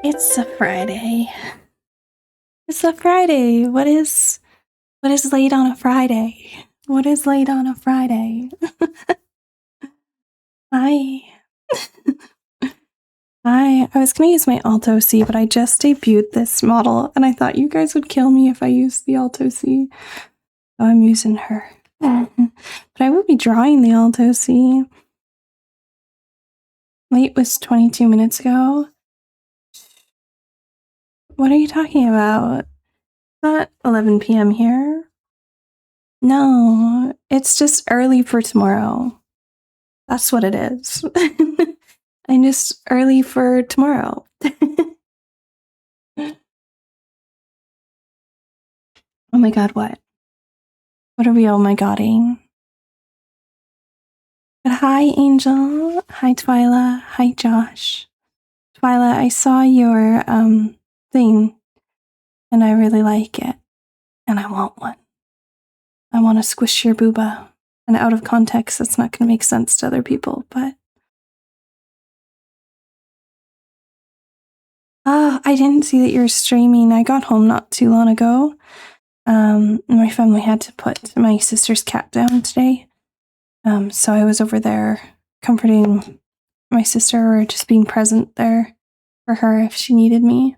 It's a Friday. It's a Friday. What is late on a Friday? What is late on a Friday? Hi. Hi. I was gonna use my Alto C, but I just debuted this model and I thought you guys would kill me if I used the Alto C. So I'm using her. But I will be drawing the Alto C. Late was 22 minutes ago. What are you talking about? It's not 11 p.m. here. No, it's just early for tomorrow. That's what it is. I'm just early for tomorrow. Oh my god, what? What are we oh my godding? But hi, Angel. Hi, Twyla. Hi, Josh. Twyla, I saw your thing and I really like it. And I want one. I want to squish your booba. And out of context, that's not going to make sense to other people, but. I didn't see that you're streaming. I got home not too long ago. My family had to put my sister's cat down today. So I was over there comforting my sister or just being present there for her if she needed me.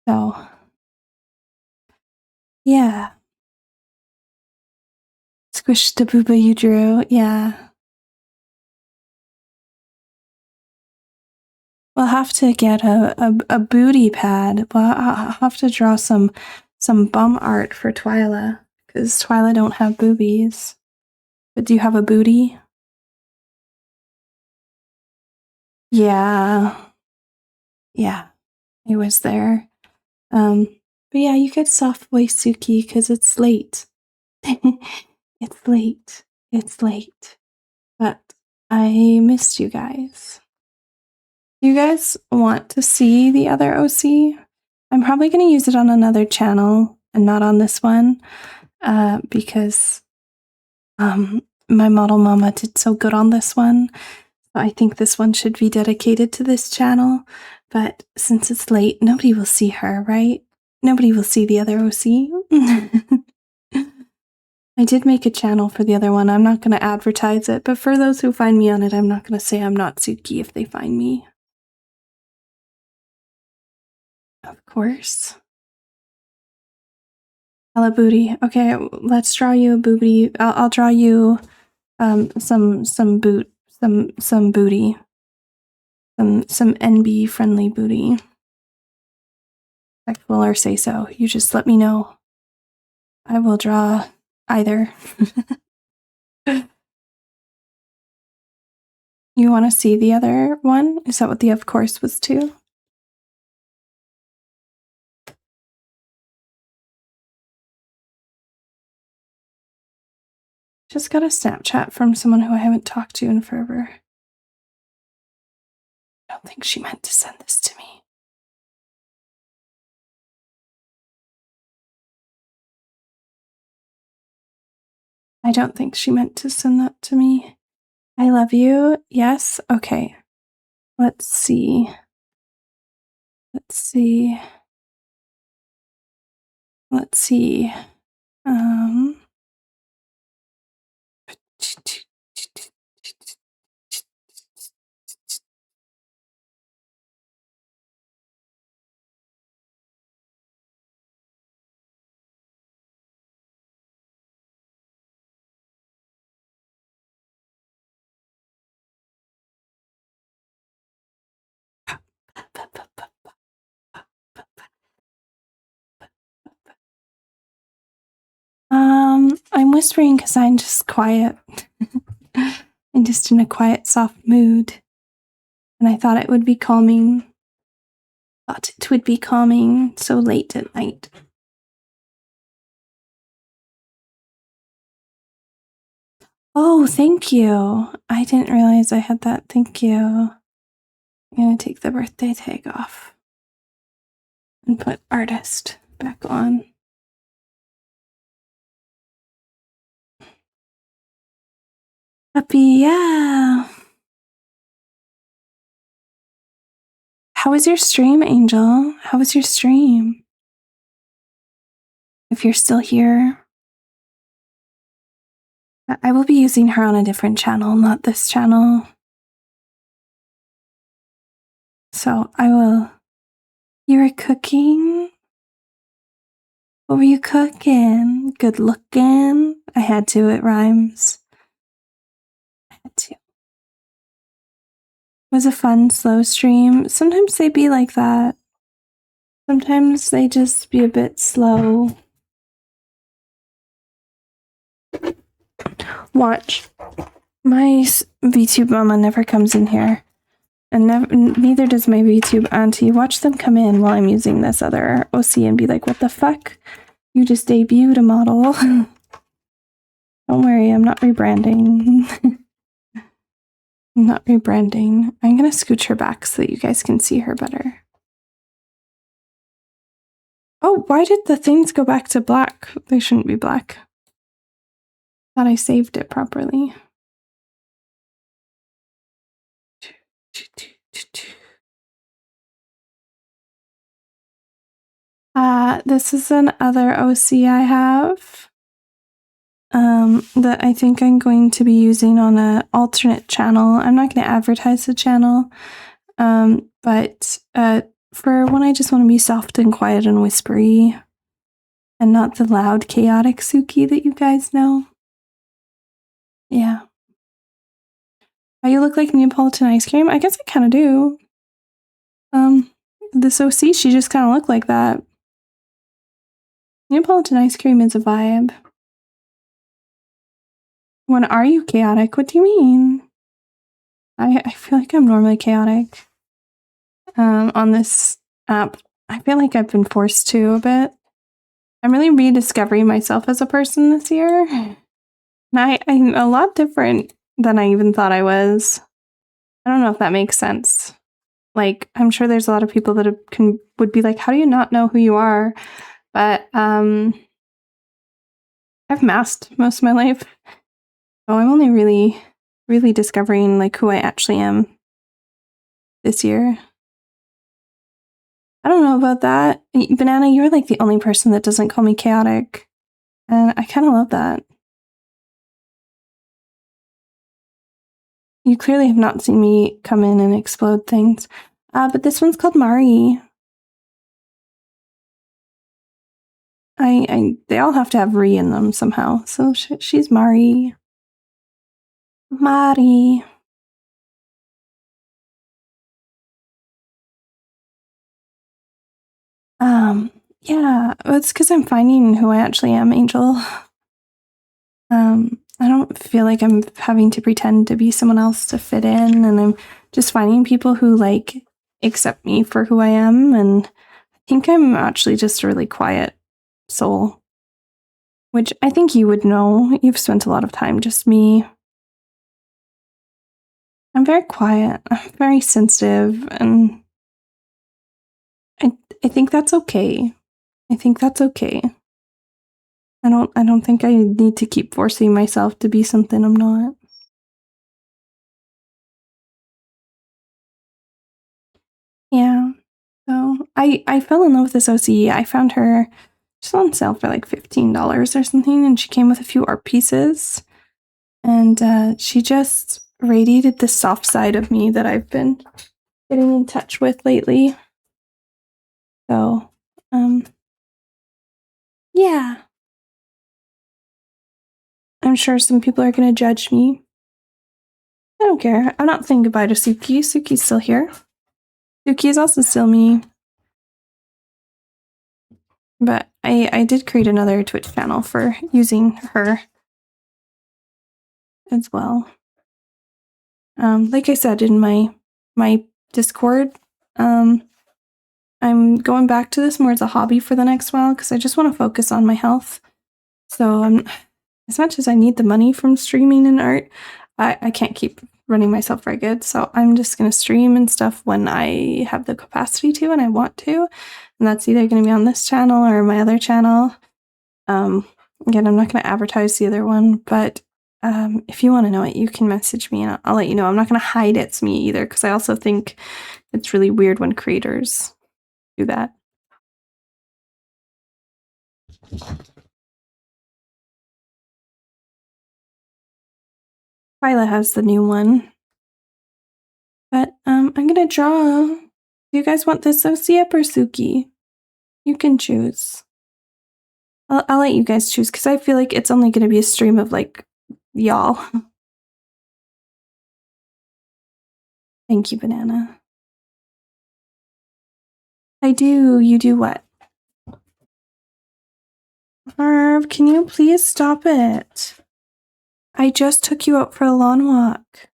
So, yeah. Squish the booba you drew. Yeah. We'll have to get a booty pad. I'll have to draw some bum art for Twyla because Twyla don't have boobies. But do you have a booty? Yeah. Yeah. It was there. But yeah, you could soft voice Suki because it's late. It's late. It's late. But I missed you guys. Do you guys want to see the other OC? I'm probably going to use it on another channel and not on this one because my model mama did so good on this one. I think this one should be dedicated to this channel. But since it's late, nobody will see her, right? Nobody will see the other OC. I did make a channel for the other one. I'm not going to advertise it, but for those who find me on it, I'm not going to say I'm not Suki if they find me. Of course. Hello, booty. Okay, let's draw you a booty. I'll draw you some booty. Some NB friendly booty. Respectful or say so. You just let me know. I will draw either. You want to see the other one? Is that what the of course was too? Just got a Snapchat from someone who I haven't talked to in forever. I don't think she meant to send this to me. I don't think she meant to send that to me. I love you. Yes. Okay. Let's see. Let's see. Let's see. I'm whispering because I'm just quiet. I'm just in a quiet, soft mood. And I thought it would be calming. Thought it would be calming so late at night. Oh, thank you. I didn't realize I had that. Thank you. I'm gonna take the birthday tag off and put artist back on. Happy, yeah. How was your stream, Angel? How was your stream? If you're still here, I will be using her on a different channel, not this channel. So I will. You were cooking? What were you cooking? Good looking? I had to, it rhymes. I had to. It was a fun, slow stream. Sometimes they be like that. Sometimes they just be a bit slow. Watch. My VTube mama never comes in here. And neither does my VTube auntie. Watch them come in while I'm using this other OC and be like, what the fuck? You just debuted a model. Don't worry, I'm not rebranding. I'm not rebranding. I'm gonna scooch her back so that you guys can see her better. Oh, why did the things go back to black? They shouldn't be black. Thought I saved it properly. This is another OC I have. That I think I'm going to be using on an alternate channel. I'm not going to advertise the channel. But for when I just want to be soft and quiet and whispery and not the loud, chaotic Suki that you guys know. Yeah. Oh, you look like Neapolitan ice cream? I guess I kind of do. This OC, she just kind of looked like that. Neapolitan ice cream is a vibe. When are you chaotic? What do you mean? I feel like I'm normally chaotic. On this app, I feel like I've been forced to a bit. I'm really rediscovering myself as a person this year. And I'm a lot different than I even thought I was. I don't know if that makes sense. Like, I'm sure there's a lot of people that would be like, how do you not know who you are? But I've masked most of my life. So I'm only really discovering like who I actually am this year. I don't know about that. Banana, you're like the only person that doesn't call me chaotic. And I kind of love that. You clearly have not seen me come in and explode things. But this one's called Mari. They all have to have re in them somehow. So she's Mari. Mari. Yeah, it's because I'm finding who I actually am, Angel. I don't feel like I'm having to pretend to be someone else to fit in, and I'm just finding people who like accept me for who I am, and I think I'm actually just a really quiet soul, which I think you would know. You've spent a lot of time just me. I'm very quiet. I'm very sensitive, and I think that's okay. I think that's okay. I don't think I need to keep forcing myself to be something I'm not. Yeah. So I fell in love with this OC. I found her just on sale for like $15 or something, and she came with a few art pieces. And she just radiated the soft side of me that I've been getting in touch with lately. So, yeah. I'm sure some people are going to judge me. I don't care. I'm not saying goodbye to Suki. Suki's still here. Suki is also still me. But I did create another Twitch channel for using her as well. Like I said in my Discord, I'm going back to this more as a hobby for the next while because I just want to focus on my health. So as much as I need the money from streaming and art, I can't keep running myself ragged. So I'm just going to stream and stuff when I have the capacity to and I want to. And that's either going to be on this channel or my other channel. Again, I'm not going to advertise the other one, but If you want to know it, you can message me and I'll let you know. I'm not going to hide it's me either because I also think it's really weird when creators do that. Twyla has the new one. But I'm gonna draw. Do you guys want this Osiep or Suki? You can choose. I'll let you guys choose because I feel like it's only gonna be a stream of like y'all. Thank you, Banana. I do. You do what? Harv, can you please stop it? I just took you out for a lawn walk.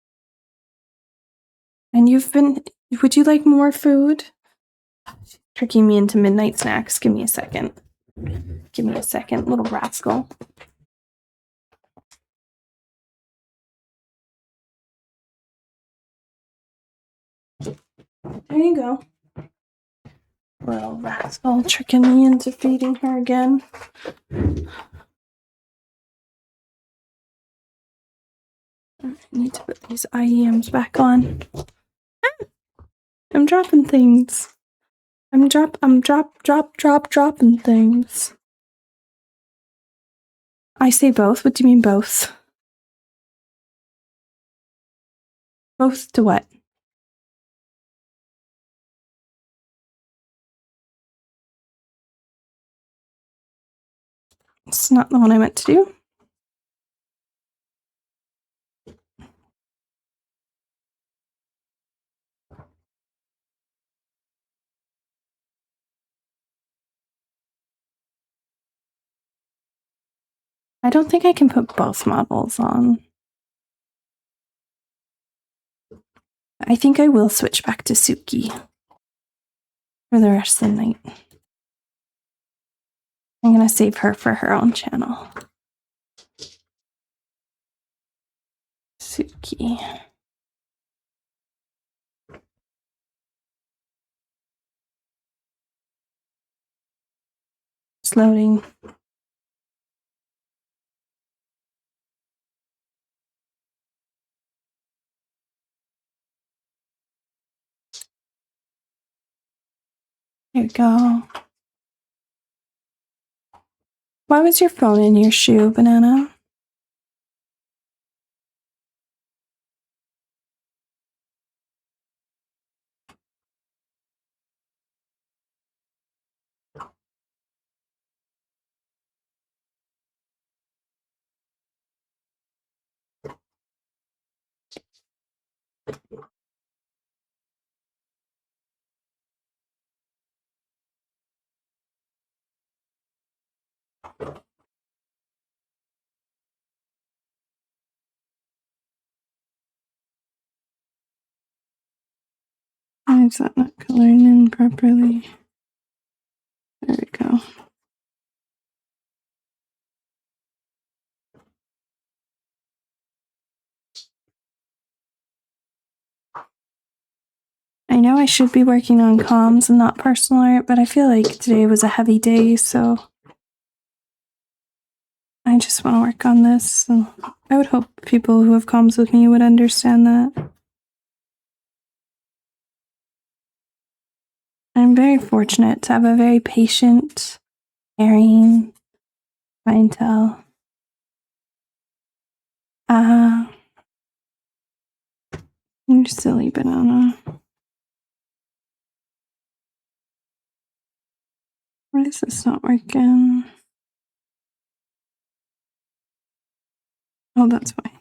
And you've been. Would you like more food? She's tricking me into midnight snacks. Give me a second. Give me a second, little rascal. There you go. Little rascal tricking me into feeding her again. I need to put these IEMs back on. I'm dropping things. I'm dropping things. I say both. What do you mean both? Both to what? It's not the one I meant to do. I don't think I can put both models on. I think I will switch back to Suki for the rest of the night. I'm gonna save her for her own channel. Suki. It's loading. There you go. Why was your phone in your shoe, Banana? Why is that not coloring in properly? There we go. I know I should be working on comms and not personal art, but I feel like today was a heavy day, so I just want to work on this. So I would hope people who have comms with me would understand that. I'm very fortunate to have a very patient, caring clientele. You're silly, Banana. Why is this not working? Oh, that's fine.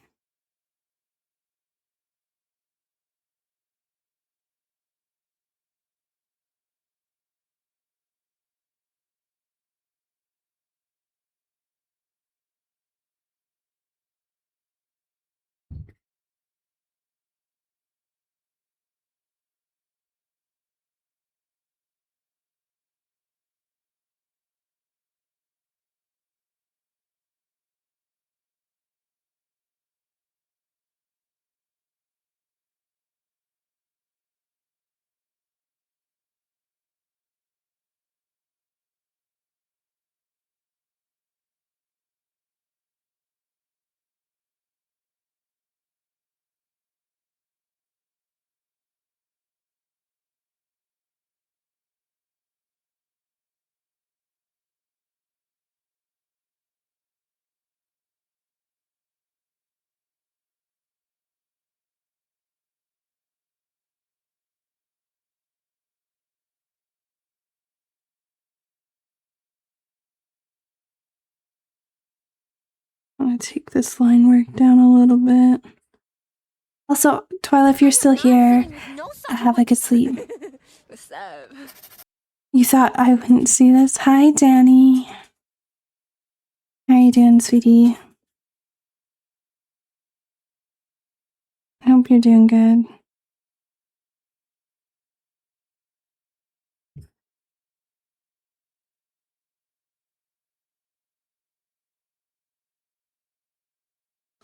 I'm gonna take this line work down a little bit. Also, Twyla, if you're still here, have a good sleep. What's up? You thought I wouldn't see this? Hi, Danny. How are you doing, sweetie? I hope you're doing good.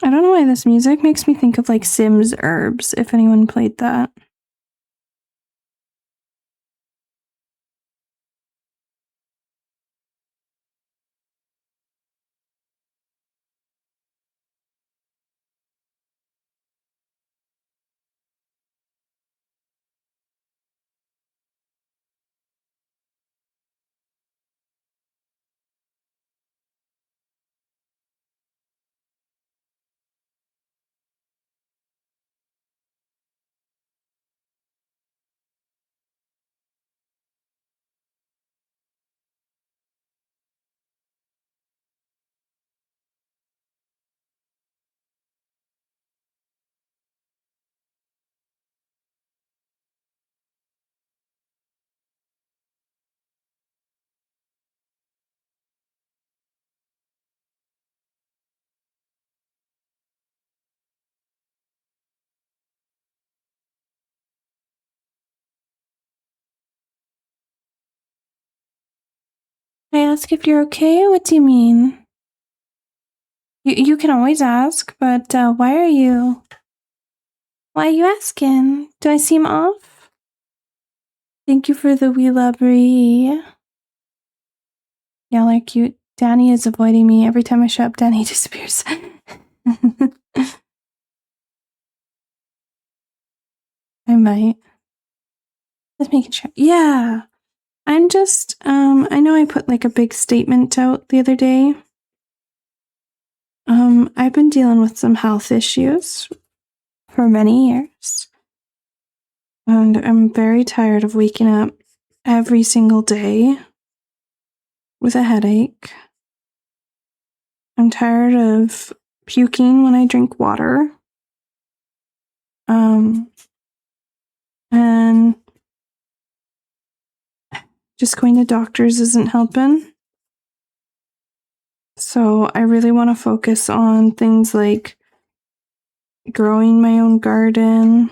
I don't know why this music makes me think of like Sims Herbs, if anyone played that. I ask if you're okay? What do you mean? You can always ask, but why are you asking? Do I seem off? Thank you for the wee lubbery. Y'all are cute. Danny is avoiding me. Every time I show up, Danny disappears. I might. Just making sure. Yeah. I'm just, I know I put like a big statement out the other day. I've been dealing with some health issues for many years. And I'm very tired of waking up every single day with a headache. I'm tired of puking when I drink water. And just going to doctors isn't helping. So I really want to focus on things like growing my own garden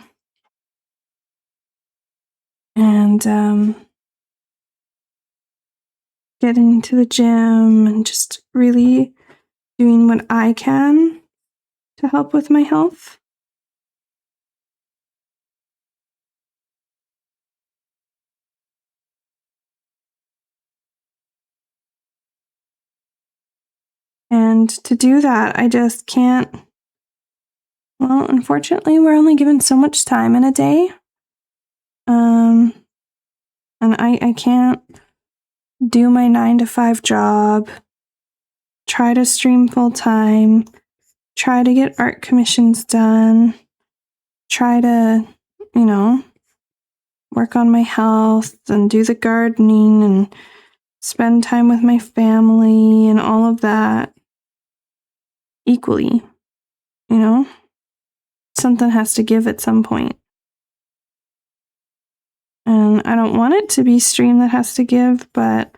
and getting to the gym and just really doing what I can to help with my health. And to do that, I just can't. Well, unfortunately, we're only given so much time in a day. And I can't do my 9-to-5 job, try to stream full time, try to get art commissions done, try to, work on my health and do the gardening and spend time with my family and all of that equally, Something has to give at some point. And I don't want it to be stream that has to give, but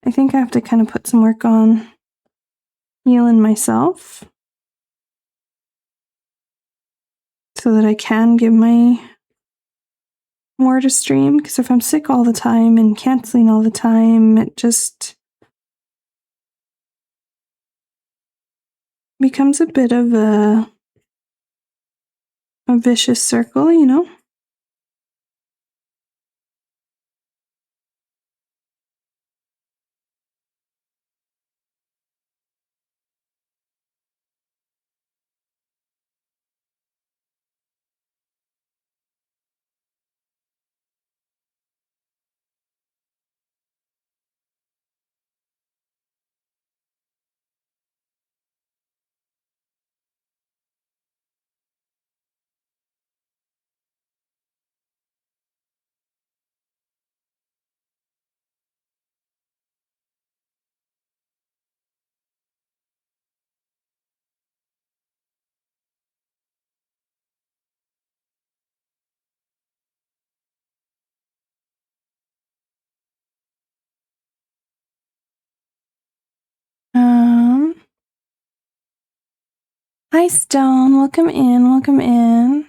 I think I have to kind of put some work on healing myself so that I can give my more to stream. Because if I'm sick all the time and canceling all the time, it just becomes a bit of a vicious circle, Hi, Stone. Welcome in. Welcome in.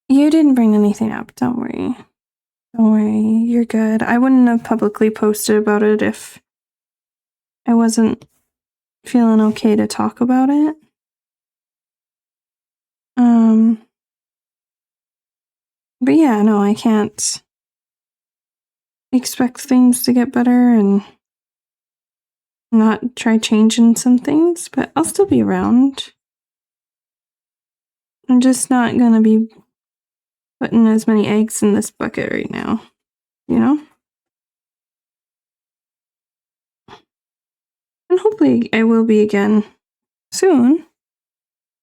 You didn't bring anything up. Don't worry. Don't worry. You're good. I wouldn't have publicly posted about it if I wasn't feeling okay to talk about it. But yeah, no, I can't expect things to get better and not try changing some things, but I'll still be around. I'm just not gonna be putting as many eggs in this bucket right now, you know? And hopefully I will be again soon,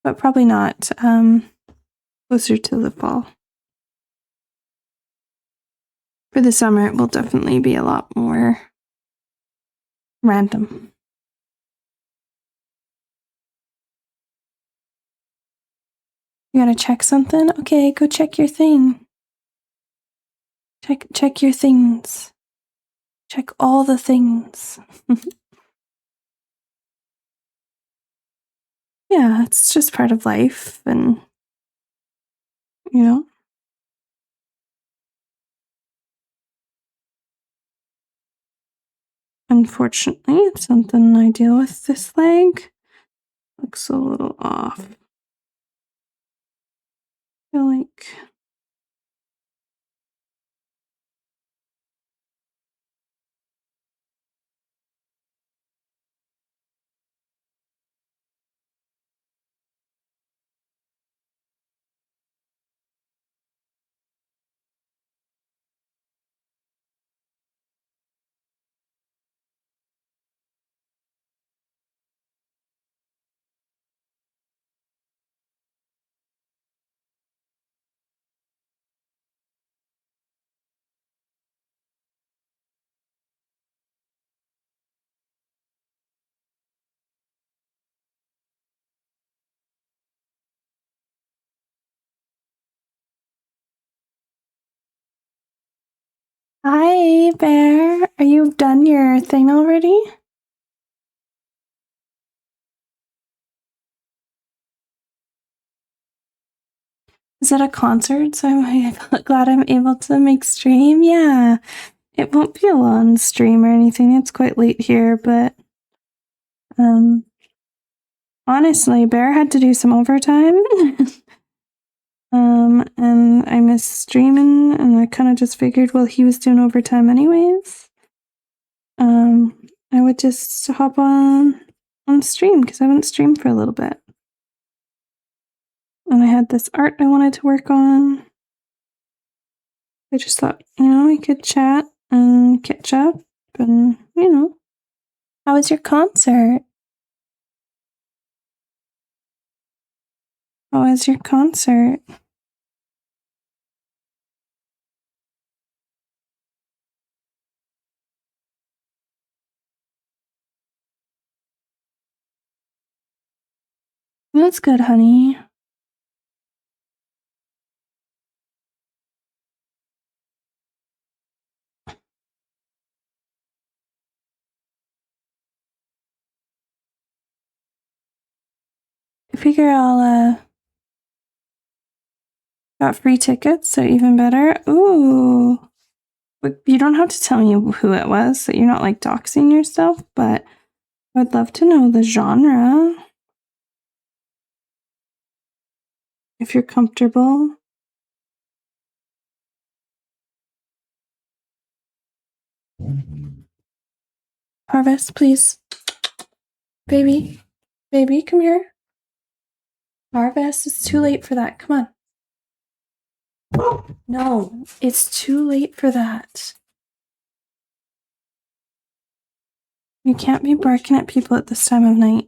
but probably not closer to the fall. For the summer, it will definitely be a lot more random. You gotta check something? Okay, go check your thing. Check your things. Check all the things. Yeah, it's just part of life, and you know. Unfortunately, it's something I deal with this leg. Looks a little off. I feel like Hi, Bear. Are you done your thing already? Is it a concert? So I'm glad I'm able to make stream. Yeah, it won't be a long stream or anything. It's quite late here, but honestly, Bear had to do some overtime. And I missed streaming, and I kind of just figured, well, he was doing overtime anyways. I would just hop on stream because I haven't streamed for a little bit. And I had this art I wanted to work on. I just thought, we could chat and catch up and, How was your concert? How was your concert? That's good, honey. I figure I'll, got free tickets, so even better. Ooh. But you don't have to tell me who it was, so you're not like doxing yourself, but I'd love to know the genre. If you're comfortable. Harvest, please. Baby. Baby, come here. Harvest, it's too late for that. Come on. No, it's too late for that. You can't be barking at people at this time of night.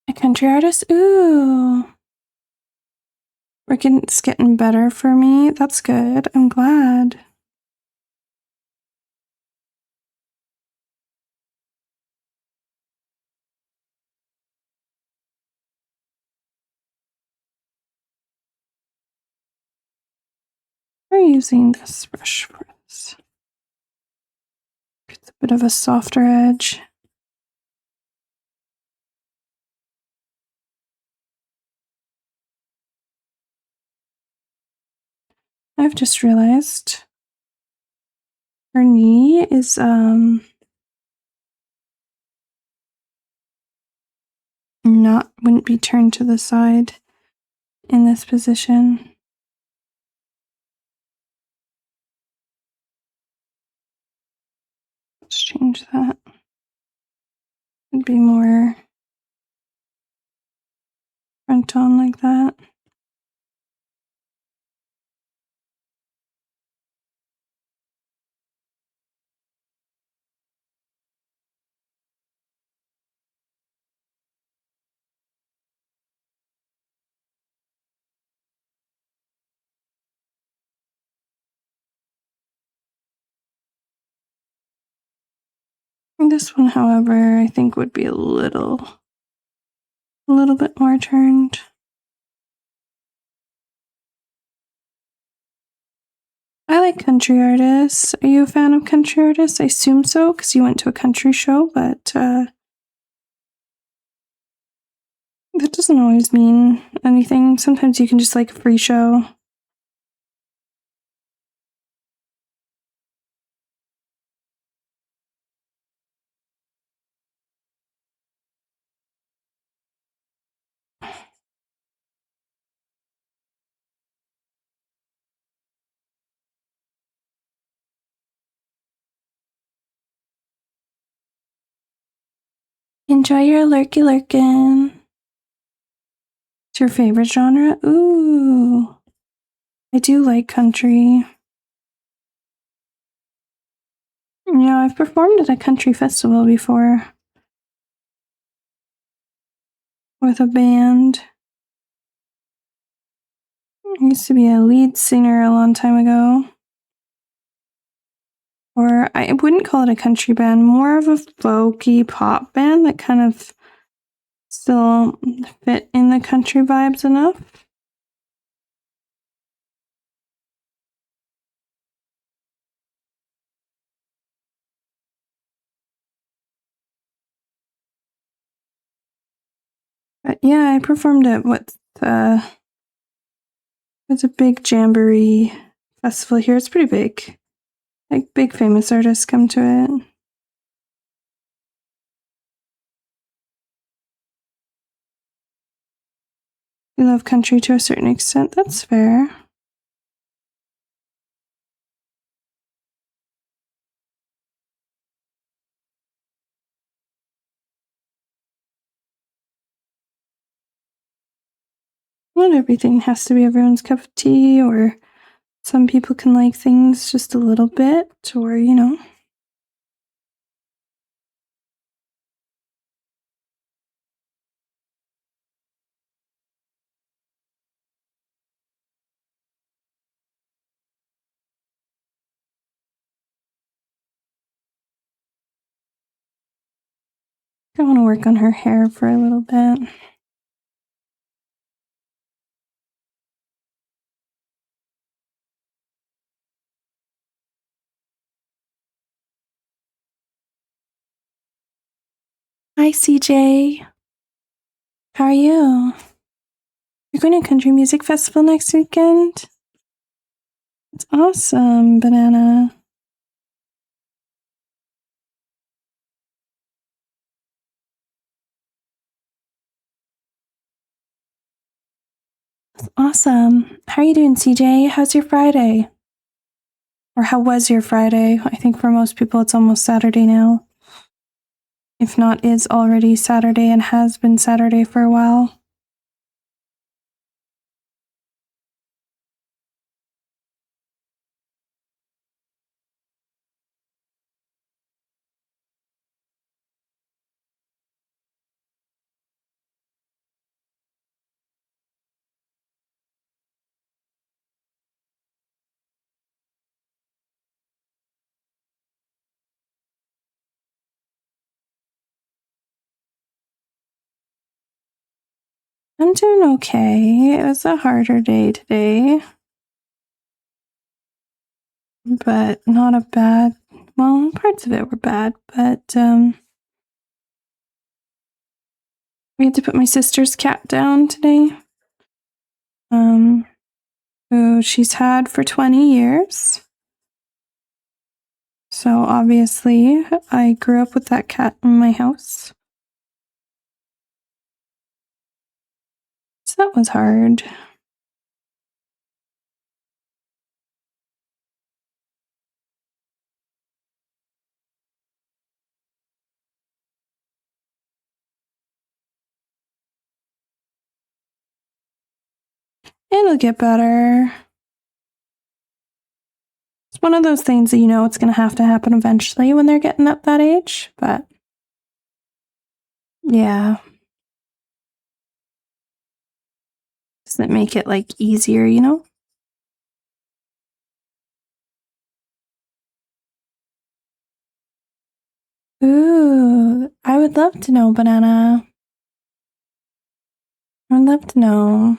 A country artist? Ooh. It's getting better for me. That's good. I'm glad. We're using this brush for this. It's a bit of a softer edge. I've just realized her knee is wouldn't be turned to the side in this position. Let's change that. It'd be more front on like that. This one, however, I think would be a little bit more turned. I like country artists. Are you a fan of country artists? I assume so, because you went to a country show, but that doesn't always mean anything. Sometimes you can just like a free show. Enjoy your lurky lurkin'. It's your favorite genre? Ooh. I do like country. Yeah, I've performed at a country festival before. With a band. I used to be a lead singer a long time ago. Or I wouldn't call it a country band, more of a folky pop band that kind of still fit in the country vibes enough. But yeah, I performed at it's a big jamboree festival here. It's pretty big. Like big famous artists come to it. You love country to a certain extent. That's fair. Not everything has to be everyone's cup of tea, or some people can like things just a little bit, or, you know. I want to work on her hair for a little bit. Hi, CJ. How are you? You're going to a country music festival next weekend? It's awesome, Banana. That's awesome. How are you doing, CJ? How's your Friday? Or how was your Friday? I think for most people it's almost Saturday now. If not, is already Saturday and has been Saturday for a while. I'm doing okay. It was a harder day today. but not a bad, well, parts of it were bad, but we had to put my sister's cat down today. Who she's had for 20 years. So obviously, I grew up with that cat in my house. So that was hard. It'll get better. It's one of those things that you know it's going to happen eventually when they're getting up that age, but yeah. Doesn't it make it like easier, you know? Ooh, I would love to know, Banana. I'd love to know.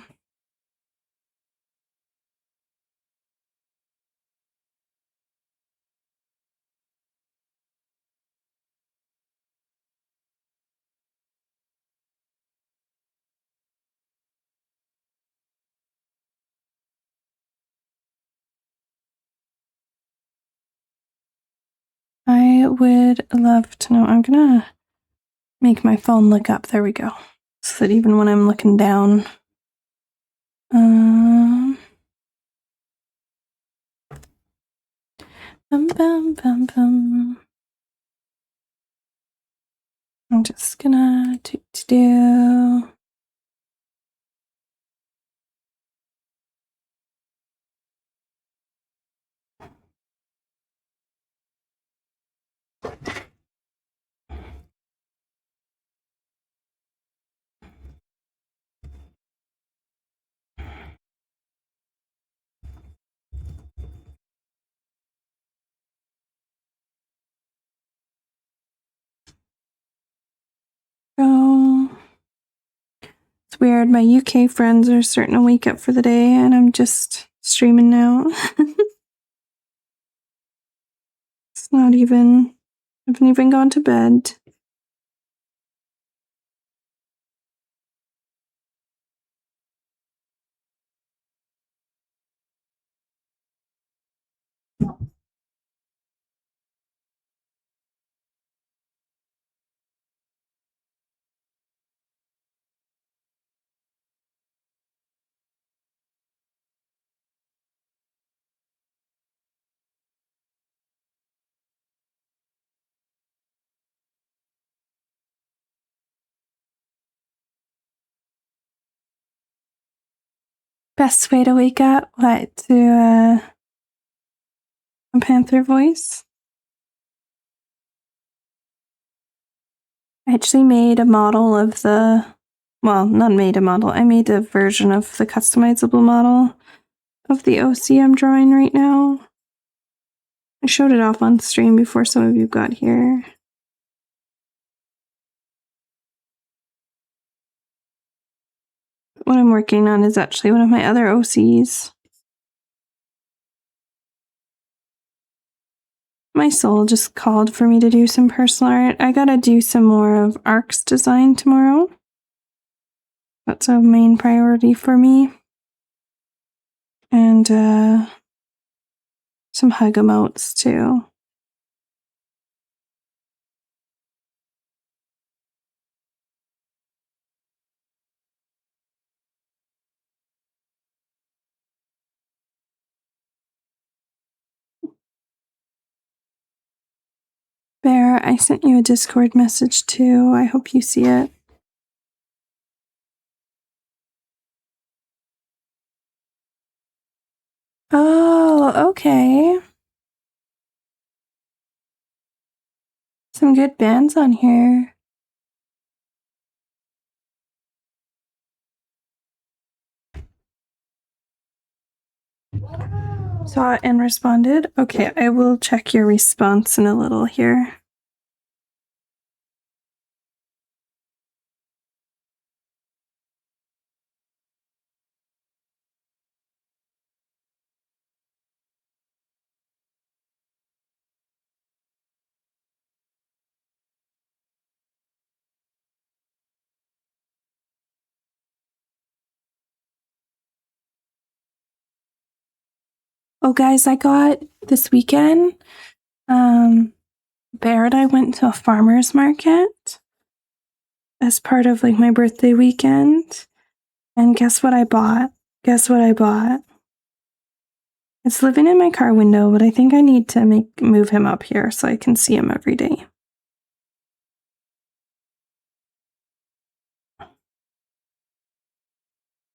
I would love to know. I'm gonna make my phone look up. There we go. So that even when I'm looking down, bum, bum, bum, bum. I'm just gonna do. Go. It's weird. My UK friends are starting to wake up for the day, and I'm just streaming now. It's not even. I haven't even gone to bed. Best way to wake up? What, to a panther voice? I actually made a model of the. Well, not made a model. I made a version of the customizable model of the OC I'm drawing right now. I showed it off on stream before some of you got here. What I'm working on is actually one of my other OCs. My soul just called for me to do some personal art. I gotta do some more of Ark's design tomorrow. That's a main priority for me. And some hug emotes too. Bear, I sent you a Discord message too. I hope you see it. Oh, okay. Some good bands on here. Saw it and responded. Okay, I will check your response in a little here. Oh, guys, I got this weekend, Bear and I went to a farmer's market as part of like my birthday weekend. And guess what I bought? Guess what I bought? It's living in my car window, but I think I need to move him up here so I can see him every day.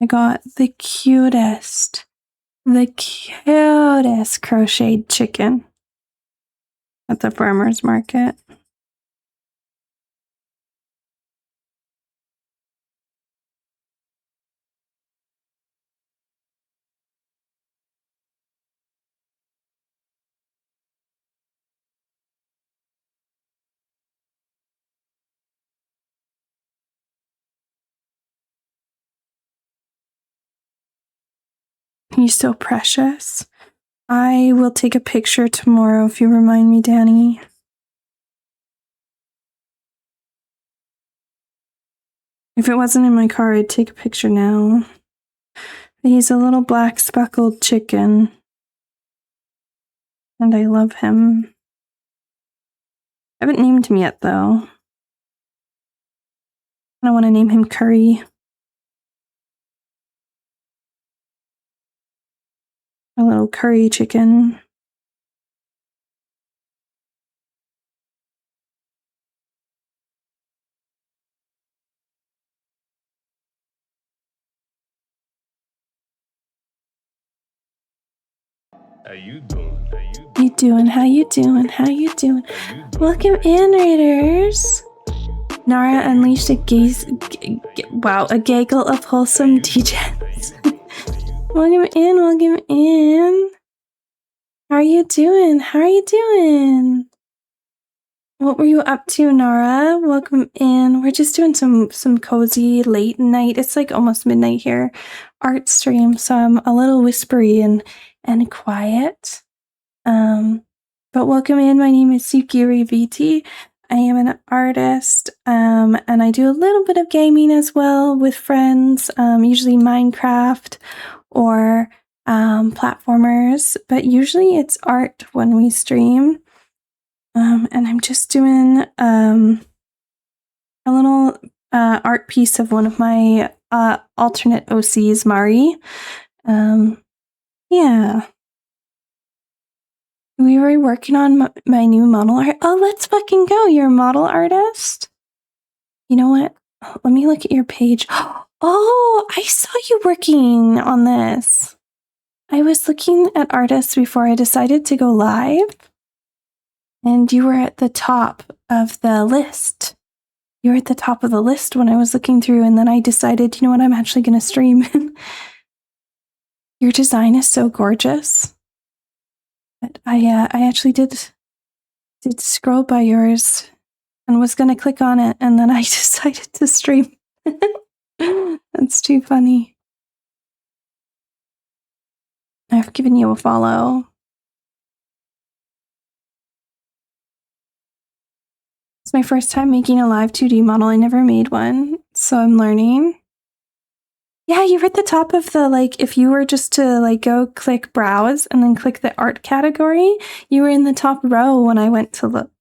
I got the cutest crocheted chicken at the farmer's market. He's so precious. I will take a picture tomorrow if you remind me, Danny. If it wasn't in my car, I'd take a picture now. He's a little black speckled chicken. And I love him. I haven't named him yet, though. I want to name him Curry. A little curry chicken. How you doing? How you doing? Welcome in, Raiders. Nara unleashed a gaggle of wholesome degens. Welcome in. How are you doing? What were you up to, Nara? Welcome in. We're just doing some cozy late night. It's like almost midnight here. Art stream, so I'm a little whispery and quiet. But welcome in. My name is Sukiri VT. I am an artist, and I do a little bit of gaming as well with friends, usually Minecraft or platformers, but usually it's art when we stream. And I'm just doing a little art piece of one of my alternate OCs, Mari. Yeah. We were working on my new model art. Oh, let's fucking go. You're a model artist? You know what? Let me look at your page. Oh, I saw you working on this. I was looking at artists before I decided to go live. And you were at the top of the list. You were at the top of the list when I was looking through, and then I decided, you know what, I'm actually going to stream. Your design is so gorgeous. But I actually did scroll by yours and was going to click on it, and then I decided to stream. That's too funny. I've given you a follow. It's my first time making a live 2D model. I never made one, so I'm learning. Yeah, you were at the top of the, like, if you were just to, like, go click browse and then click the art category, you were in the top row when I went to look.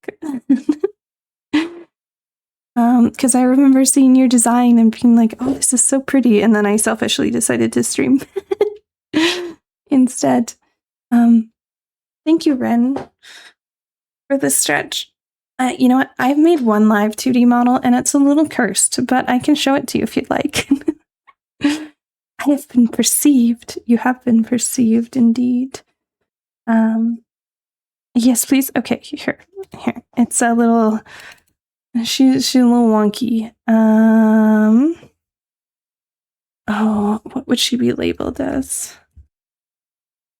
Because I remember seeing your design and being like, oh, this is so pretty, and then I selfishly decided to stream instead. Thank you, Ren, for the stretch. You know what? I've made one live 2D model, and it's a little cursed, but I can show it to you if you'd like. I have been perceived. You have been perceived, indeed. Yes, please. Okay, here. It's a little. She's a little wonky. Oh, what would she be labeled as?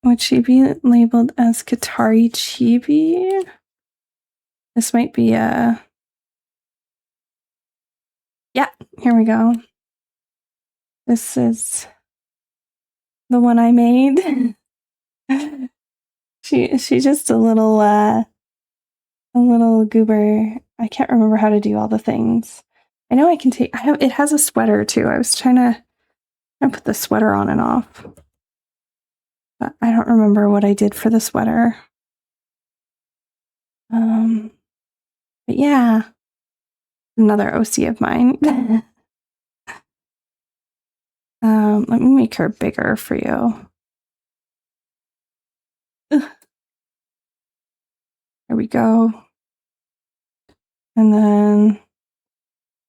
Would she be labeled as Katari Chibi? This might be a. Yeah, here we go. This is the one I made. She's just a little goober. I can't remember how to do all the things. I know I can take. It has a sweater too. I was trying to put the sweater on and off. but I don't remember what I did for the sweater. But yeah, another OC of mine. Let me make her bigger for you. There we go. And then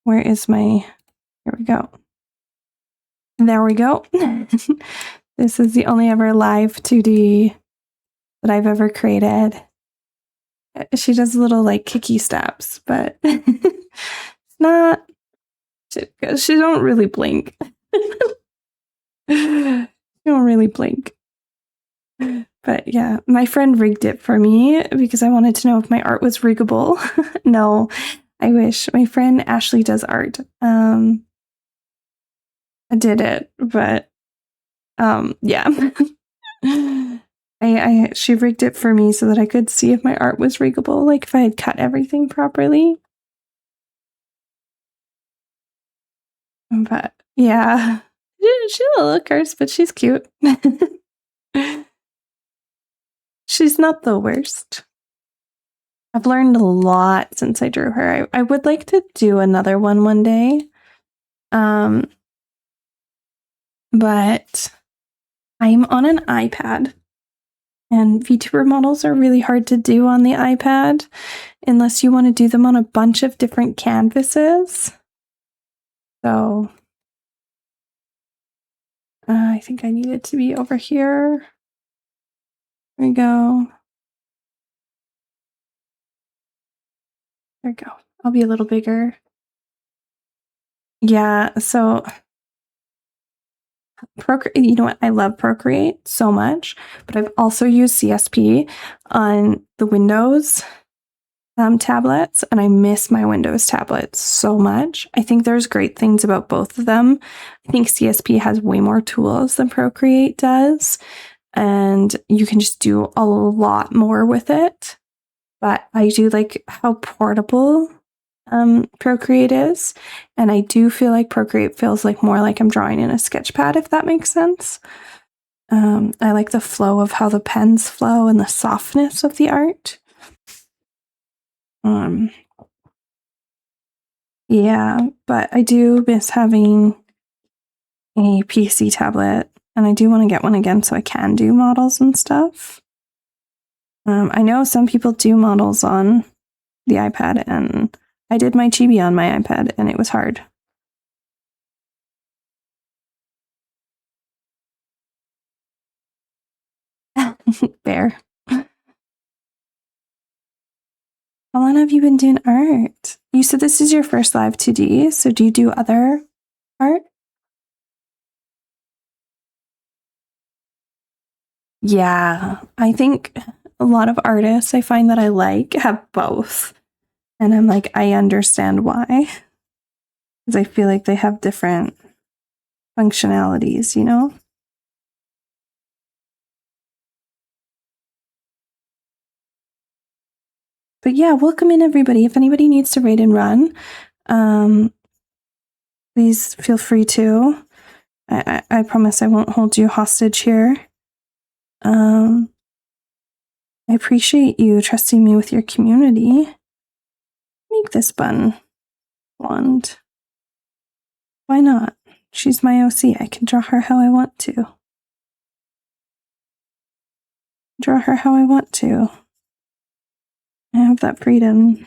where is my, here we go. There we go. This is the only ever live 2D that I've ever created. She does little like kicky steps, but it's not, she don't really blink. She don't really blink. But yeah, my friend rigged it for me because I wanted to know if my art was riggable. No, I wish. My friend Ashley does art. I did it, but yeah. She rigged it for me so that I could see if my art was riggable, like if I had cut everything properly. But yeah, she's a little cursed, but she's cute. She's not the worst. I've learned a lot since I drew her. I would like to do another one day. But I'm on an iPad, and VTuber models are really hard to do on the iPad unless you want to do them on a bunch of different canvases. So I think I need it to be over here. There we go. There we go. I'll be a little bigger. Yeah, so you know what? I love Procreate so much, but I've also used CSP on the Windows tablets, and I miss my Windows tablets so much. I think there's great things about both of them. I think CSP has way more tools than Procreate does, and you can just do a lot more with it. But I do like how portable Procreate is, and I do feel like Procreate feels like more like I'm drawing in a sketchpad, if that makes sense. I like the flow of how the pens flow and the softness of the art. Yeah, but I do miss having a PC tablet, and I do want to get one again so I can do models and stuff. I know some people do models on the iPad, and I did my chibi on my iPad, and it was hard. Bear. How long have you been doing art? You said this is your first live 2D, so do you do other art? Yeah, I think a lot of artists I find that I like have both. And I'm like, I understand why. Because I feel like they have different functionalities, you know? But yeah, welcome in everybody. If anybody needs to raid and run, please feel free to. I promise I won't hold you hostage here. I appreciate you trusting me with your community. Make this bun blonde. Why not? She's my OC. I can draw her how I want to. Draw her how I want to. I have that freedom.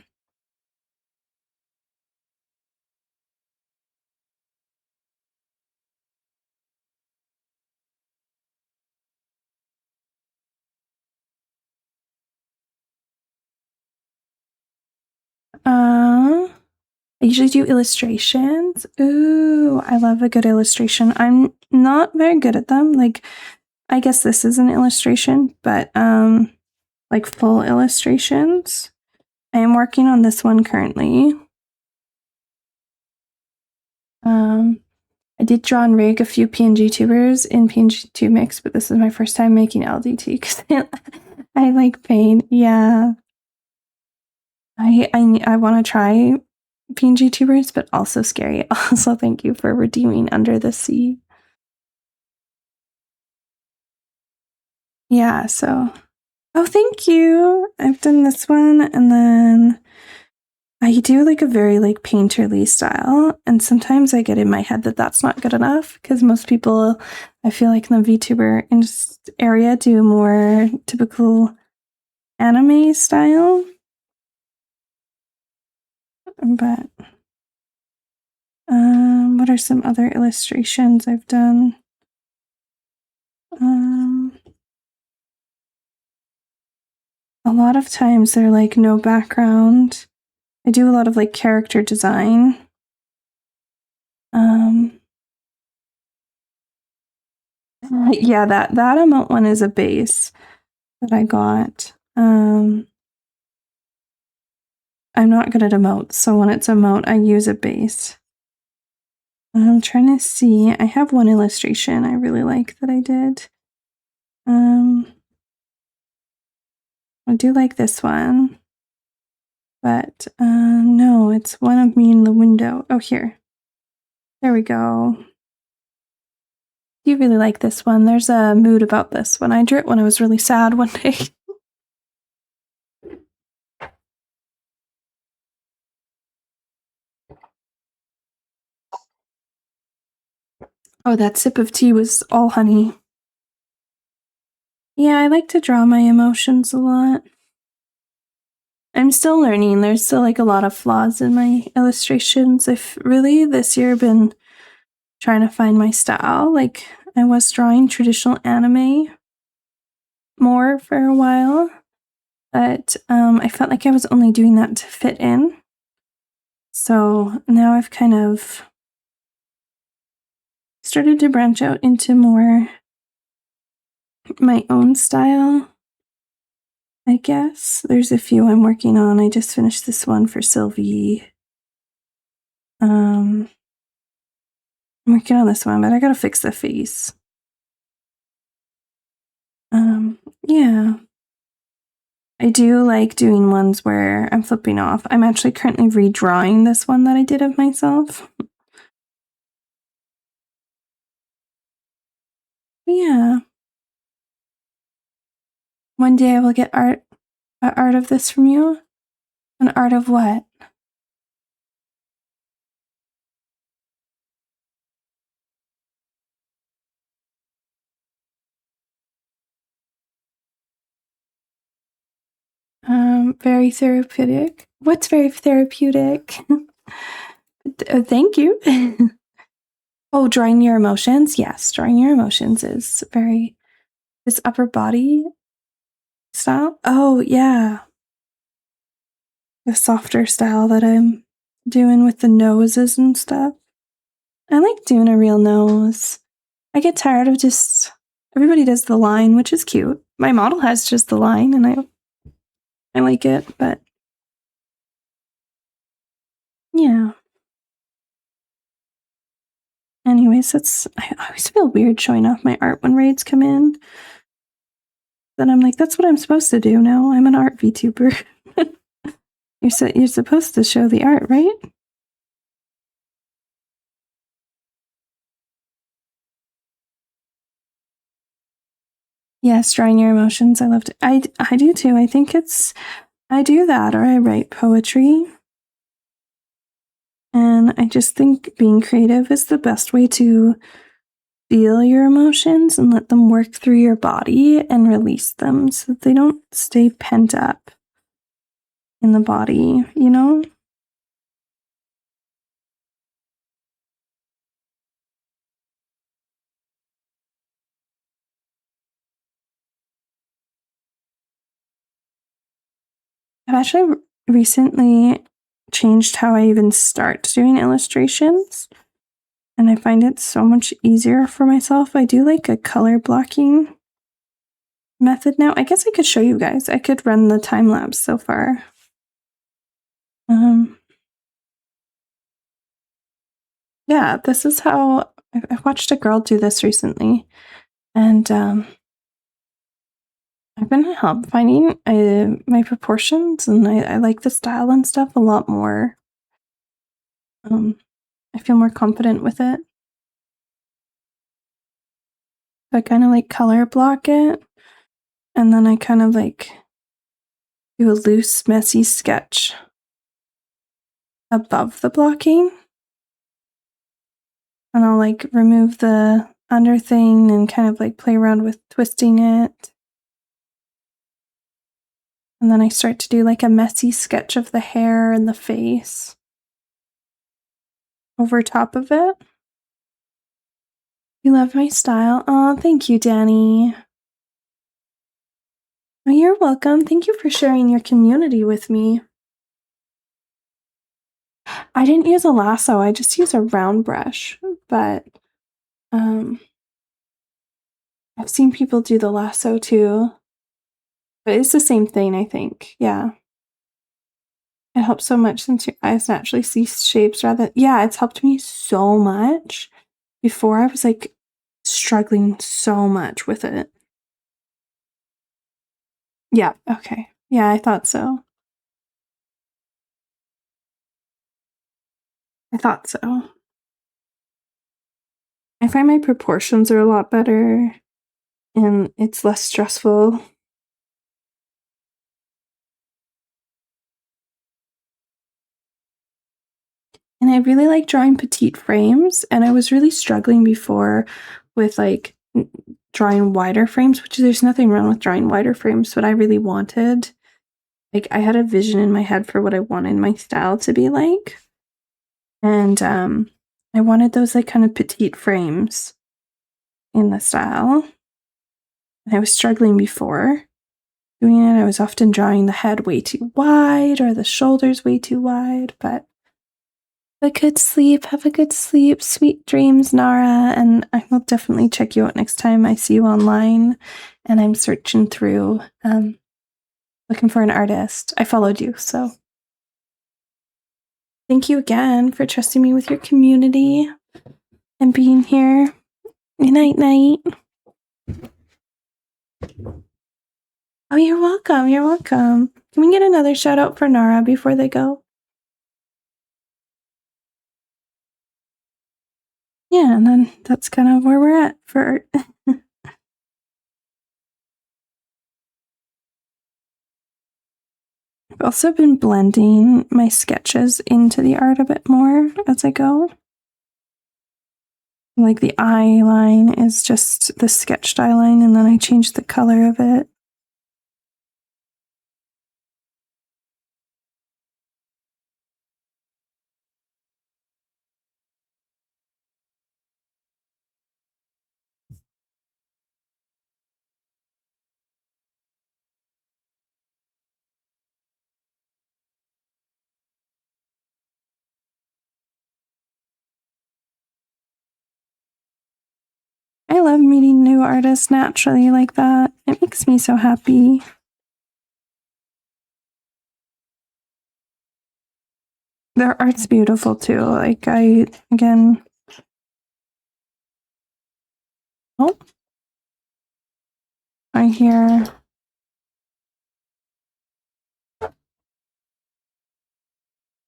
I usually do illustrations. Ooh, I love a good illustration. I'm not very good at them. Like, I guess this is an illustration, but like full illustrations. I am working on this one currently. I did draw and rig a few PNG tubers in PNG tube mix, but this is my first time making LDT because I like paint. Yeah. I want to try PNG tubers, but also scary. Also, thank you for redeeming Under the Sea. Yeah, so oh, thank you. I've done this one, and then I do like a very like painterly style, and sometimes I get in my head that that's not good enough because most people, I feel like in the VTuber area, do more typical anime style. But what are some other illustrations I've done? A lot of times they're like no background. I do a lot of like character design. Yeah, that emote one is a base that I got. I'm not good at emotes, so when it's emote, I use a base. I'm trying to see. I have one illustration I really like that I did. I do like this one, but no, it's one of me in the window. Oh, here. There we go. You really like this one. There's a mood about this one. I drew it when I was really sad one day. Oh, that sip of tea was all honey. Yeah, I like to draw my emotions a lot. I'm still learning. There's still like a lot of flaws in my illustrations. I've really this year been trying to find my style. Like I was drawing traditional anime more for a while, but I felt like I was only doing that to fit in. So now I've kind of started to branch out into more my own style, I guess. There's a few I'm working on. I just finished this one for Sylvie. I'm working on this one, but I gotta fix the face. Yeah. I do like doing ones where I'm flipping off. I'm actually currently redrawing this one that I did of myself. Yeah. One day I will get art of this from you. An art of what? Very therapeutic. What's very therapeutic? Thank you. Oh, drawing your emotions? Yes, drawing your emotions is very this upper body style. Oh, yeah. The softer style that I'm doing with the noses and stuff. I like doing a real nose. I get tired of just everybody does the line, which is cute. My model has just the line and I like it, but yeah. Anyways, I always feel weird showing off my art when raids come in. Then I'm like, that's what I'm supposed to do now. I'm an art VTuber. You're supposed to show the art, right? Yes, drawing your emotions. I love to. I do too. I think I do that or I write poetry. And I just think being creative is the best way to feel your emotions and let them work through your body and release them so that they don't stay pent up in the body, you know? I've actually recently changed how I even start doing illustrations, and I find it so much easier for myself. I do like a color blocking method now. I guess I could show you guys. I could run the time lapse so far. Yeah, this is how I watched a girl do this recently, and I've been finding my proportions, and I like the style and stuff a lot more. I feel more confident with it. I kind of like color block it. And then I kind of like do a loose, messy sketch above the blocking. And I'll like remove the under thing and kind of like play around with twisting it. And then I start to do like a messy sketch of the hair and the face over top of it. You love my style? Oh, thank you, Danny. Oh, you're welcome. Thank you for sharing your community with me. I didn't use a lasso. I just use a round brush, but I've seen people do the lasso too. But it's the same thing, I think. Yeah. It helps so much since your eyes naturally see shapes rather. Yeah, it's helped me so much. Before I was like struggling so much with it. Yeah, okay. Yeah, I thought so. I thought so. I find my proportions are a lot better and it's less stressful. And I really like drawing petite frames, and I was really struggling before with like drawing wider frames, which there's nothing wrong with drawing wider frames, but I really wanted, like, I had a vision in my head for what I wanted my style to be like. And I wanted those like kind of petite frames in the style. And I was struggling before doing it. I was often drawing the head way too wide or the shoulders way too wide, but have a good sleep. Have a good sleep. Sweet dreams, Nara. And I will definitely check you out next time I see you online and I'm searching through looking for an artist. I followed you, so thank you again for trusting me with your community and being here. Night, night. Oh, you're welcome. You're welcome. Can we get another shout out for Nara before they go? Yeah, and then that's kind of where we're at for art. I've also been blending my sketches into the art a bit more as I go. Like the eye line is just the sketched eye line, and then I changed the color of it. I love meeting new artists naturally like that. It makes me so happy. Their art's beautiful too. Like again. Oh, I hear.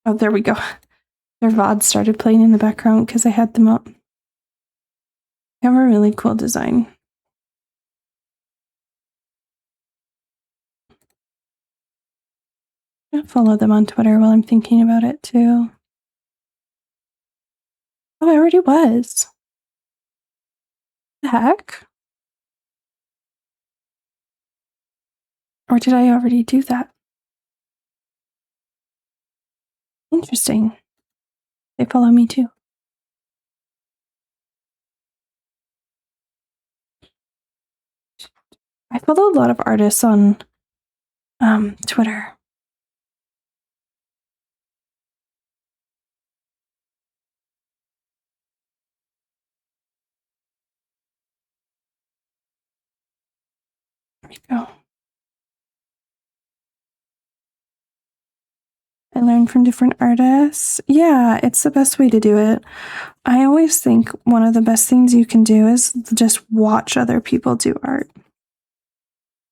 Oh, there we go. Their VOD started playing in the background because I had them up. They have a really cool design. I'll follow them on Twitter while I'm thinking about it too. Oh, I already was. The heck? Or did I already do that? Interesting. They follow me too. I follow a lot of artists on Twitter. There we go. I learn from different artists. Yeah, it's the best way to do it. I always think one of the best things you can do is just watch other people do art.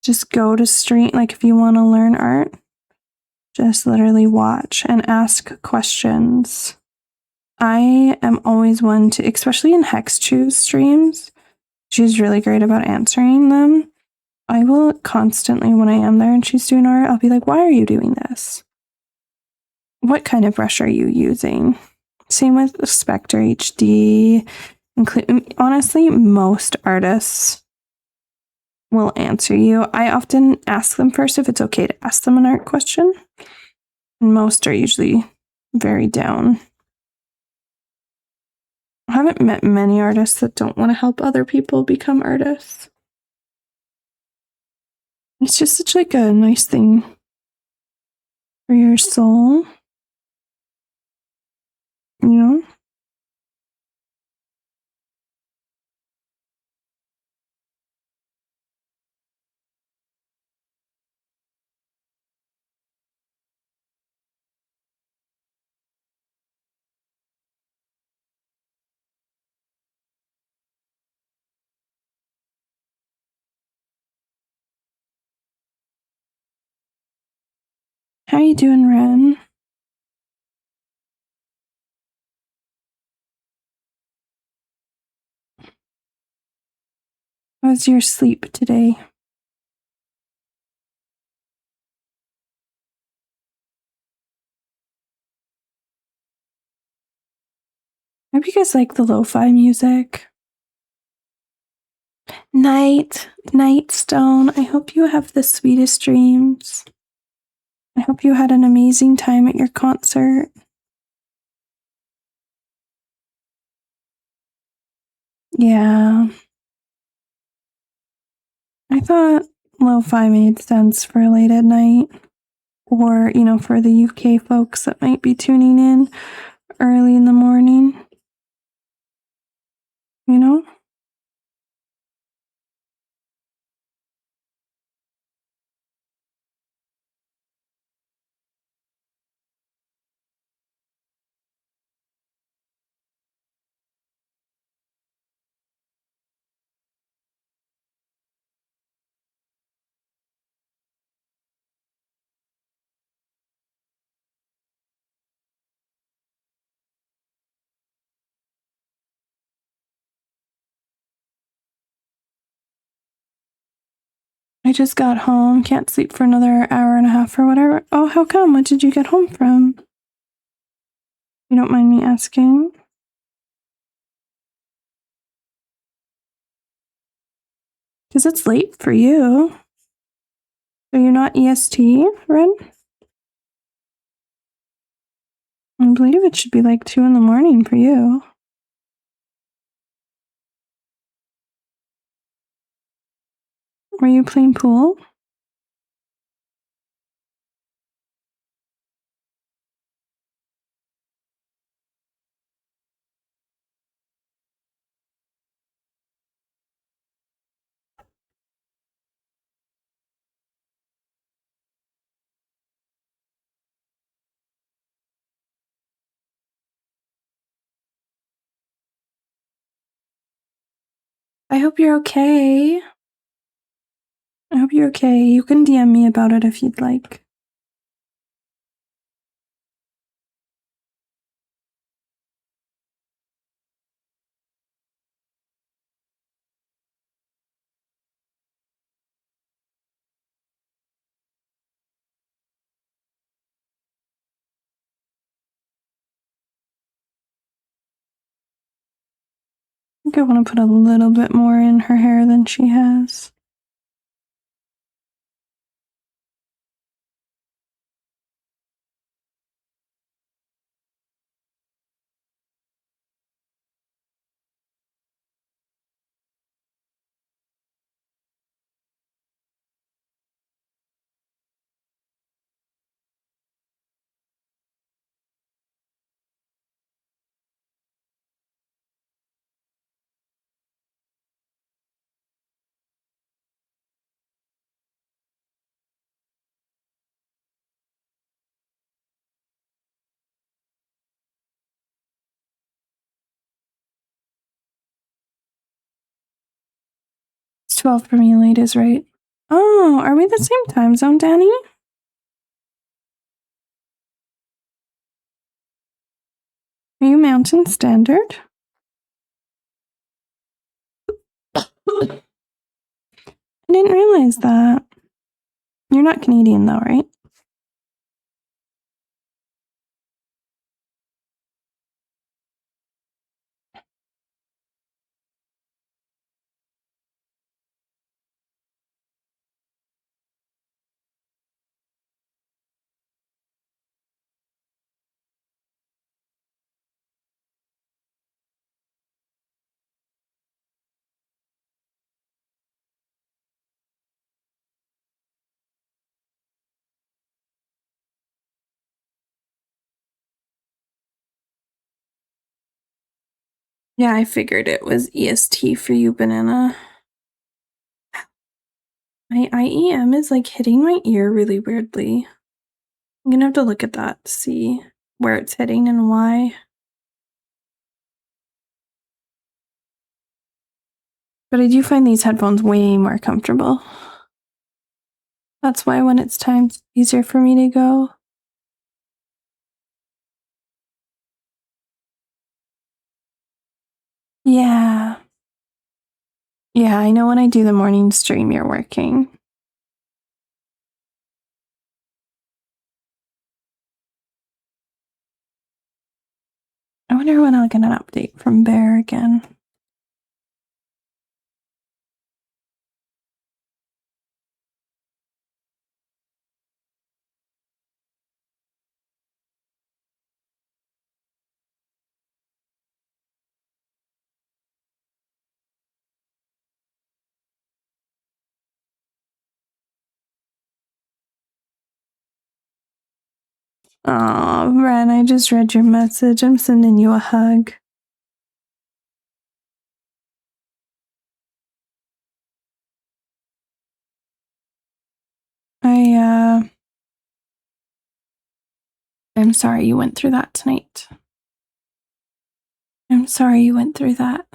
Just go to stream, like if you want to learn art, just literally watch and ask questions. I am always one to, especially in Hex Choose streams, she's really great about answering them. I will constantly, when I am there and she's doing art, I'll be like, why are you doing this? What kind of brush are you using? Same with Spectre HD. Honestly, most artists will answer you. I often ask them first if it's okay to ask them an art question. And most are usually very down. I haven't met many artists that don't want to help other people become artists. It's just such like a nice thing for your soul, you know? How you doing, Ren? How was your sleep today? I hope you guys like the lo-fi music. Nightstone, I hope you have the sweetest dreams. I hope you had an amazing time at your concert. Yeah. I thought lo-fi made sense for late at night. Or, for the UK folks that might be tuning in early in the morning. You know? I just got home, can't sleep for another hour and a half or whatever. Oh, how come? What did you get home from? You don't mind me asking? Because it's late for you. Are you not EST, Ren? I believe it should be like 2 in the morning for you. Were you playing pool? I hope you're okay. I hope you're okay. You can DM me about it if you'd like. I think I want to put a little bit more in her hair than she has. It's 12 for me, ladies, right? Oh, are we the same time zone, Danny? Are you Mountain Standard? I didn't realize that. You're not Canadian though, right? Yeah, I figured it was EST for you, Banana. My IEM is like hitting my ear really weirdly. I'm gonna have to look at that to see where it's hitting and why. But I do find these headphones way more comfortable. That's why when it's time, it's easier for me to go. Yeah. Yeah, I know when I do the morning stream, you're working. I wonder when I'll get an update from Bear again. Oh, Ren, I just read your message. I'm sending you a hug. I'm sorry you went through that tonight. I'm sorry you went through that.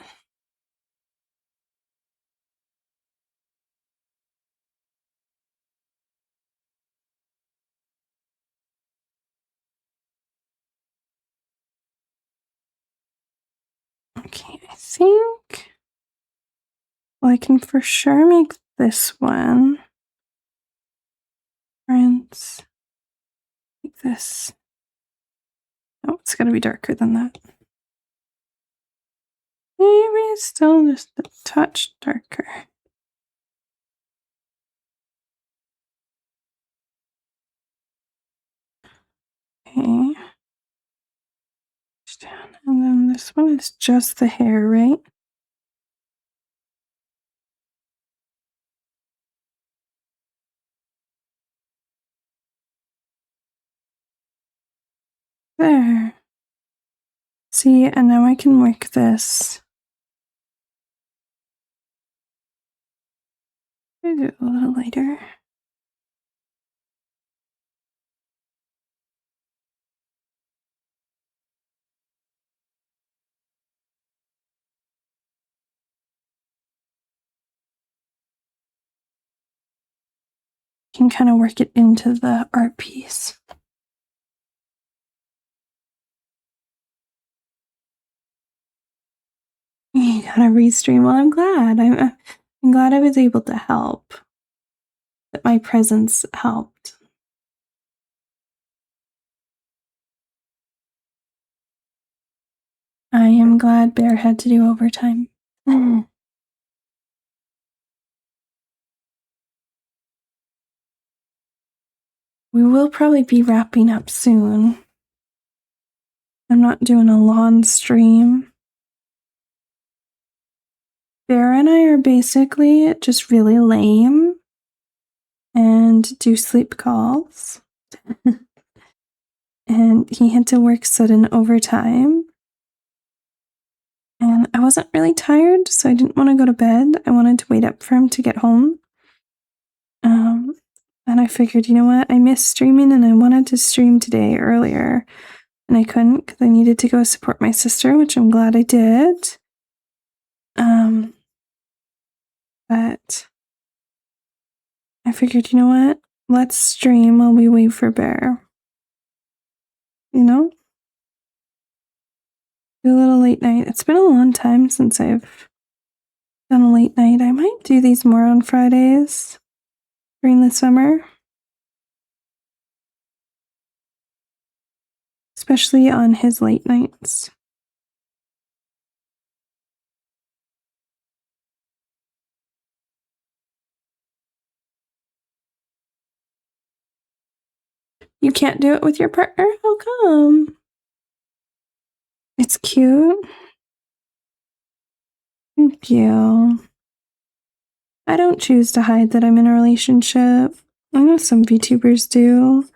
Okay, I think. Well, I can for sure make this one. Rinse. Like this. Oh, it's gotta be darker than that. Maybe it's still just a touch darker. Okay. And then this one is just the hair, right? There. See, and now I can work this. I do it a little lighter. Can kind of work it into the art piece. You gotta restream. Well, I'm glad. I'm glad I was able to help. That my presence helped. I am glad Bear had to do overtime. We will probably be wrapping up soon. I'm not doing a lawn stream. Bear and I are basically just really lame and do sleep calls. And he had to work sudden overtime. And I wasn't really tired, so I didn't want to go to bed. I wanted to wait up for him to get home. And I figured, you know what? I missed streaming and I wanted to stream today earlier. And I couldn't because I needed to go support my sister, which I'm glad I did. But I figured, you know what? Let's stream while we wait for Bear. You know? Do a little late night. It's been a long time since I've on a late night. I might do these more on Fridays during the summer, especially on his late nights. You can't do it with your partner? How come? It's cute. Thank you. I don't choose to hide that I'm in a relationship. I know some VTubers do,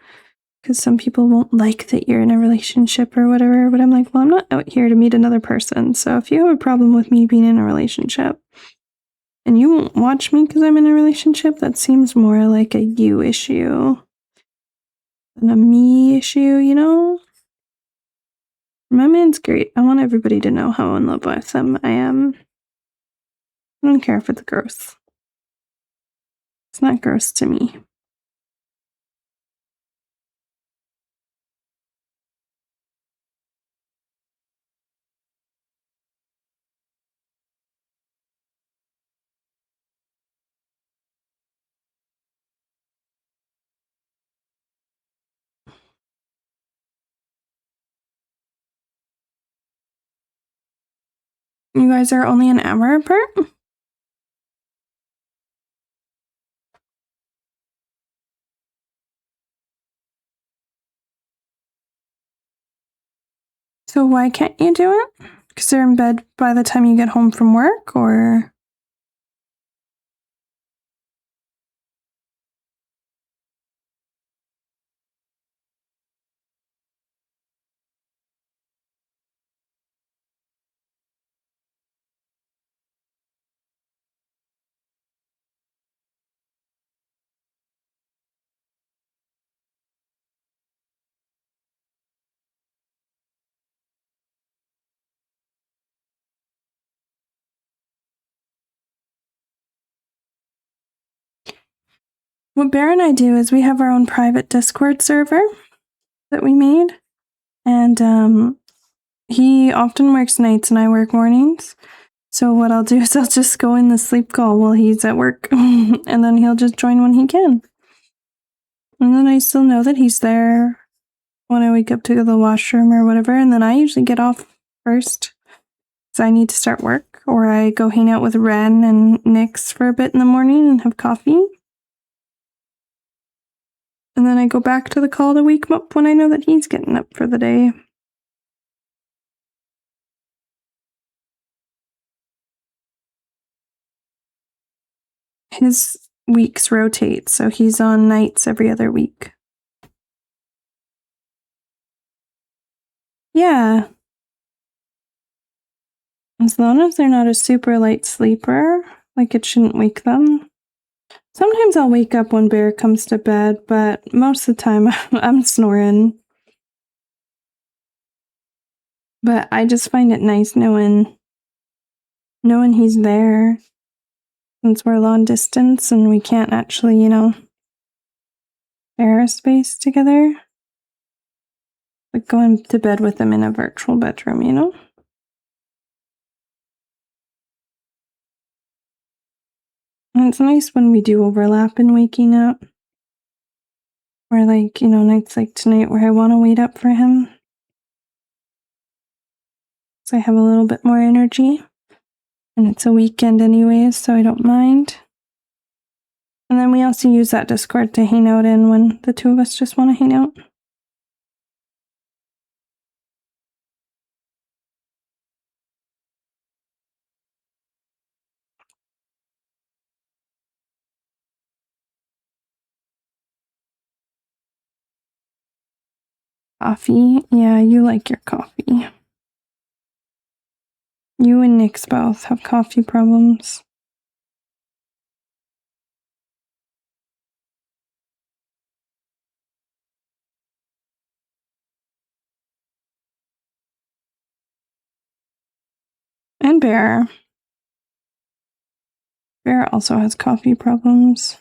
because some people won't like that you're in a relationship or whatever, but I'm like, well, I'm not out here to meet another person, so if you have a problem with me being in a relationship and you won't watch me because I'm in a relationship, that seems more like a you issue than a me issue, you know? My man's great. I want everybody to know how in love with him I am. I don't care if it's gross. It's not gross to me. You guys are only an hour apart? So why can't you do it? Because they're in bed by the time you get home from work, or? What Bear and I do is we have our own private Discord server that we made, and he often works nights and I work mornings. So what I'll do is I'll just go in the sleep call while he's at work, and then he'll just join when he can. And then I still know that he's there when I wake up to go to the washroom or whatever, and then I usually get off first because I need to start work, or I go hang out with Ren and Nyx for a bit in the morning and have coffee. And then I go back to the call to wake him up when I know that he's getting up for the day. His weeks rotate, so he's on nights every other week. Yeah. As long as they're not a super light sleeper, like it shouldn't wake them. Sometimes I'll wake up when Bear comes to bed, but most of the time I'm snoring. But I just find it nice knowing he's there, since we're long distance and we can't actually, share a space together. Like going to bed with him in a virtual bedroom, And it's nice when we do overlap in waking up. Or nights like tonight where I want to wait up for him. So I have a little bit more energy. And it's a weekend anyways, so I don't mind. And then we also use that Discord to hang out in when the two of us just want to hang out. Coffee? Yeah, you like your coffee. You and Nyx both have coffee problems. And Bear. Bear also has coffee problems.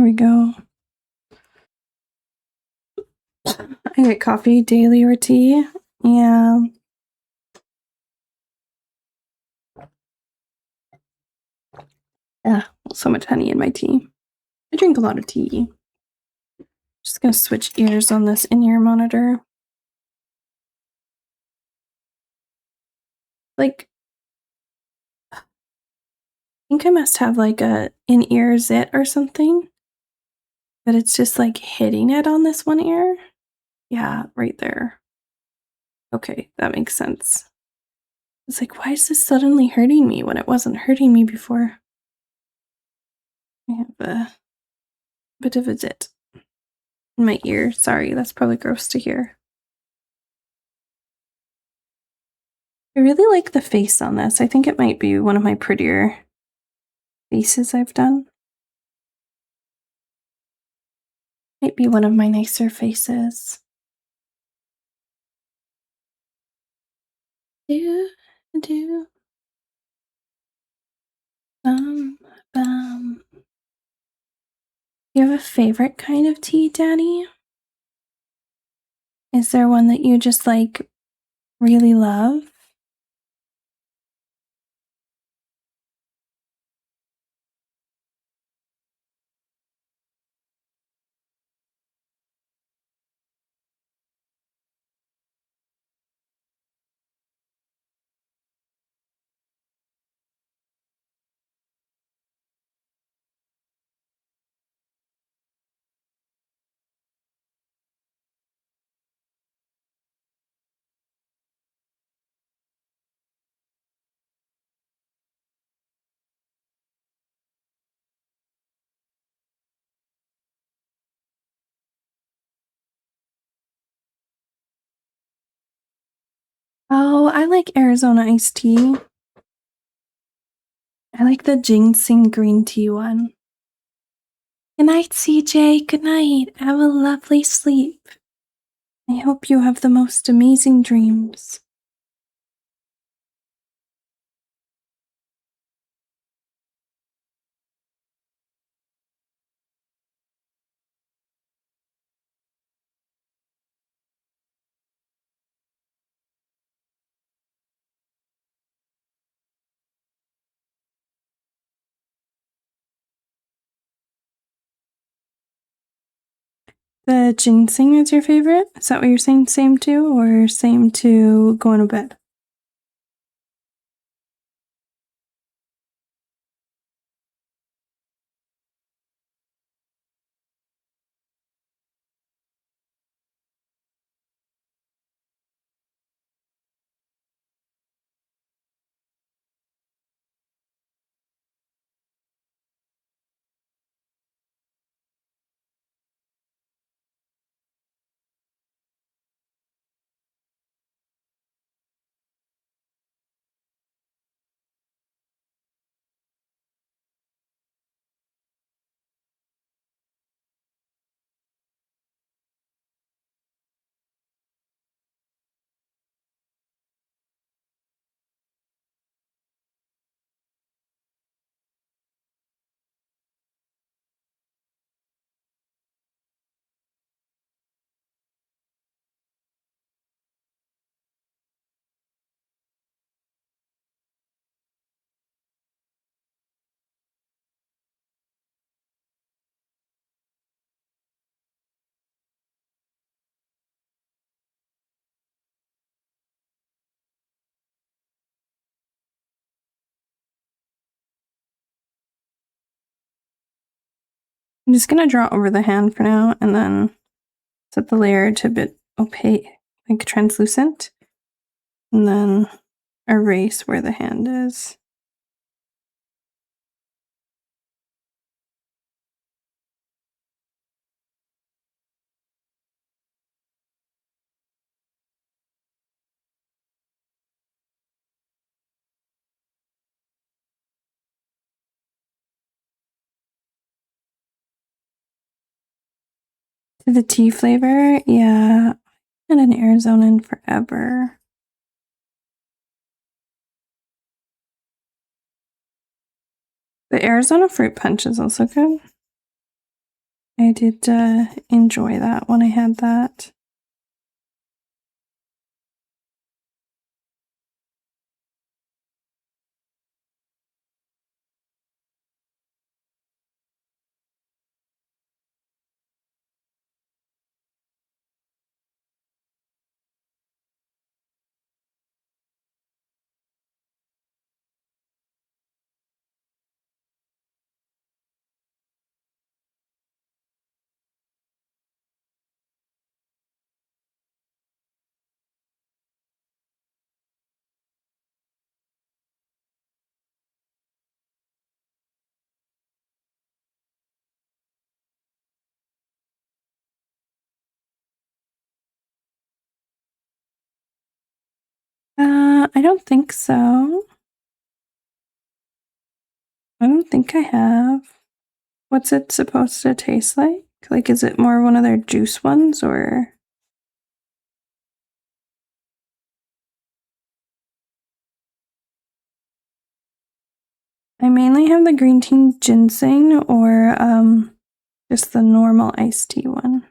Here we go. I get coffee daily or tea. Yeah. Yeah, so much honey in my tea. I drink a lot of tea. Just gonna switch ears on this in-ear monitor. Like, I think I must have like a in-ear zit or something. But it's just like hitting it on this one ear. Yeah, right there. Okay, that makes sense. It's like, why is this suddenly hurting me when it wasn't hurting me before? I have a bit of a zit in my ear. Sorry, that's probably gross to hear. I really like the face on this. I think it might be one of my prettier faces I've done. Might be one of my nicer faces. Do, do, bum, bum. You have a favorite kind of tea, Daddy? Is there one that you just like really love? Oh, I like Arizona iced tea. I like the ginseng green tea one. Good night, CJ. Good night. Have a lovely sleep. I hope you have the most amazing dreams. The ginseng is your favorite? Is that what you're saying? Same to, or same to going to bed? I'm just gonna draw over the hand for now and then set the layer to a bit opaque, like translucent, and then erase where the hand is. To the tea flavor, yeah, and an Arizonan forever. The Arizona fruit punch is also good. I did enjoy that when I had that. I don't think so. I don't think I have. What's it supposed to taste like? Like, is it more one of their juice ones or? I mainly have the green tea ginseng or just the normal iced tea one.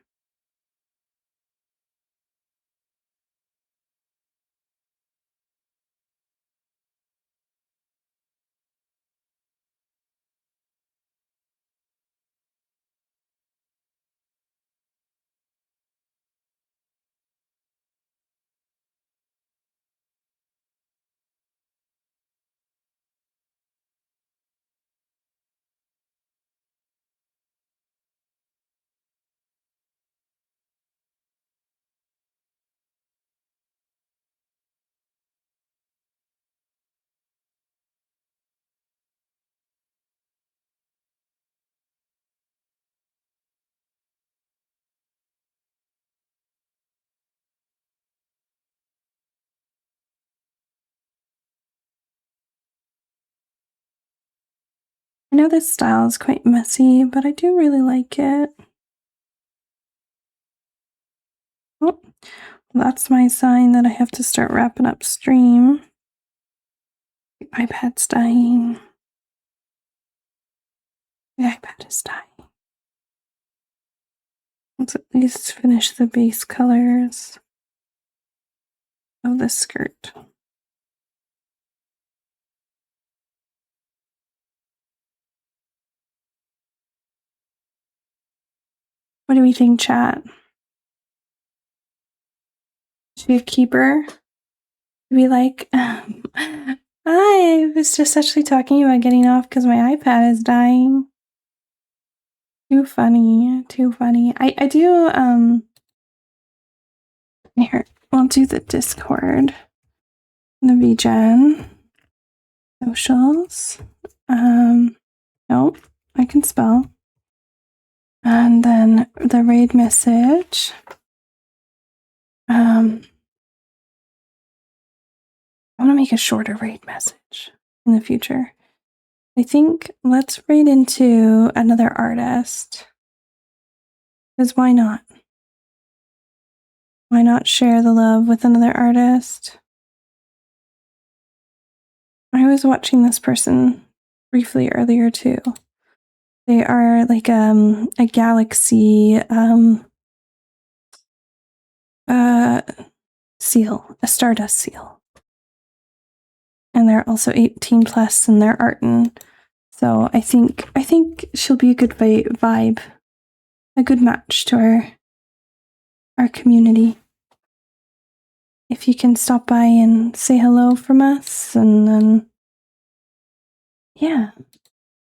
I know this style is quite messy, but I do really like it. Oh, that's my sign that I have to start wrapping up stream. The iPad's dying. The iPad is dying. Let's at least finish the base colors of the skirt. What do we think, chat? Should we keep her? Be like, I was just actually talking about getting off because my iPad is dying. Too funny, too funny. I do, here, we'll do the Discord, the VGen, socials, nope, I can spell, and then the raid message, I want to make a shorter raid message in the future. I think let's raid into another artist. Because why not? Why not share the love with another artist? I was watching this person briefly earlier too. They are like a galaxy seal, a stardust seal. And they're also 18 plus in their art, and so I think she'll be a good vibe, a good match to our community. If you can stop by and say hello from us, and then yeah,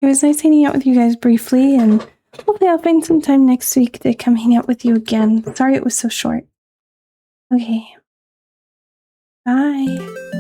it was nice hanging out with you guys briefly, and hopefully I'll find some time next week to come hang out with you again. Sorry it was so short. Okay, bye.